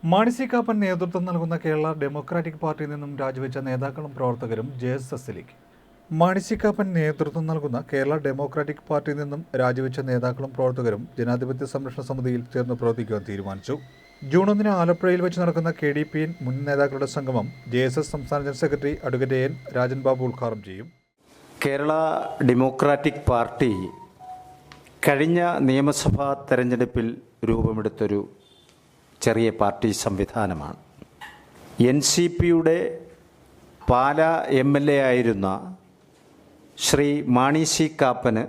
Mani C Kappan നേതൃത്വം നൽകുന്ന Kerala democratic പാർട്ടിയിൽ നിന്നും രാജിവെച്ച നേതാക്കളും പ്രവർത്തകരും ജെഎസ്എസിലേക്ക്. മാണി സി കാപ്പൻ നേതൃത്വം നൽകുന്ന കേരള ഡെമോക്രാറ്റിക് പാർട്ടിയിൽ നിന്നും രാജിവെച്ച നേതാക്കളും പ്രവർത്തകരും ജനാധിപത്യ സംരക്ഷണ സമിതിയിൽ ചേർന്ന് പ്രവർത്തിക്കുവാൻ തീരുമാനിച്ചു. ജൂൺ 1 ആലപ്പുഴയിൽ വെച്ച് നടക്കുന്ന KDPN മുൻ നേതാക്കളുടെ സംഗമം JSS സംസ്ഥാന general secretary advocate AN Rajan Babu ഉദ്ഘാടനം ചെയ്യും. കേരള ഡെമോക്രാറ്റിക് പാർട്ടി കഴിഞ്ഞ നിയമസഭാ തെരഞ്ഞെടുപ്പിൽ രൂപമെടുത്തൊരു ചെറിയ പാർട്ടി സംവിധാനമാണ്. NCPയുടെ പാലാ MLA ആയിരുന്ന ശ്രീ മാണി സി കാപ്പന്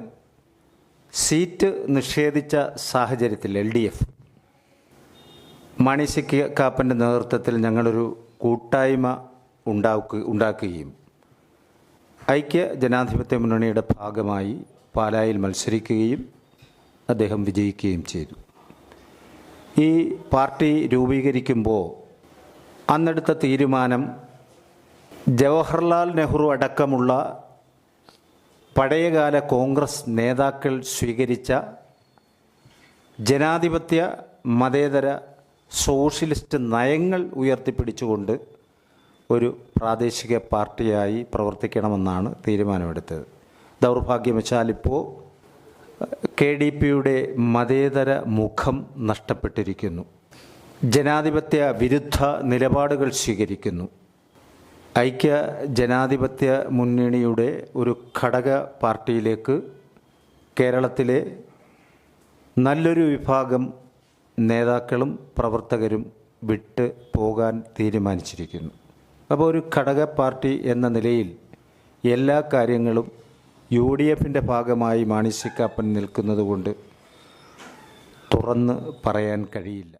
സീറ്റ് നിഷേധിച്ച സാഹചര്യത്തിൽ LDF മാണി സി കാപ്പൻ്റെ നേതൃത്വത്തിൽ ഞങ്ങളൊരു കൂട്ടായ്മ ഉണ്ടാക്കുകയും ഐക്യ ജനാധിപത്യ മുന്നണിയുടെ ഭാഗമായി പാലായിൽ മത്സരിക്കുകയും അദ്ദേഹം വിജയിക്കുകയും ചെയ്തു. ഈ പാർട്ടി രൂപീകരിക്കുമ്പോൾ അന്നെടുത്ത തീരുമാനം ജവഹർലാൽ നെഹ്റു അടക്കമുള്ള പഴയകാല കോൺഗ്രസ് നേതാക്കൾ സ്വീകരിച്ച ജനാധിപത്യ മതേതര സോഷ്യലിസ്റ്റ് നയങ്ങൾ ഉയർത്തിപ്പിടിച്ചുകൊണ്ട് ഒരു പ്രാദേശിക പാർട്ടിയായി പ്രവർത്തിക്കണമെന്നാണ് തീരുമാനമെടുത്തത്. ദൗർഭാഗ്യവശാൽ ഇപ്പോൾ KDPയുടെ മതേതര മുഖം നഷ്ടപ്പെട്ടിരിക്കുന്നു. ജനാധിപത്യ വിരുദ്ധ നിലപാടുകൾ സ്വീകരിക്കുന്നു. ഐക്യ ജനാധിപത്യ മുന്നണിയുടെ ഒരു ഘടക പാർട്ടിയിലേക്ക് കേരളത്തിലെ നല്ലൊരു വിഭാഗം നേതാക്കളും പ്രവർത്തകരും വിട്ട് പോകാൻ തീരുമാനിച്ചിരിക്കുന്നു. അപ്പോൾ ഒരു ഘടക പാർട്ടി എന്ന നിലയിൽ എല്ലാ കാര്യങ്ങളും UDFൻ്റെ ഭാഗമായി മാണി സി കാപ്പൻ നിൽക്കുന്നത് കൊണ്ട് തുറന്ന് പറയാൻ കഴിയില്ല.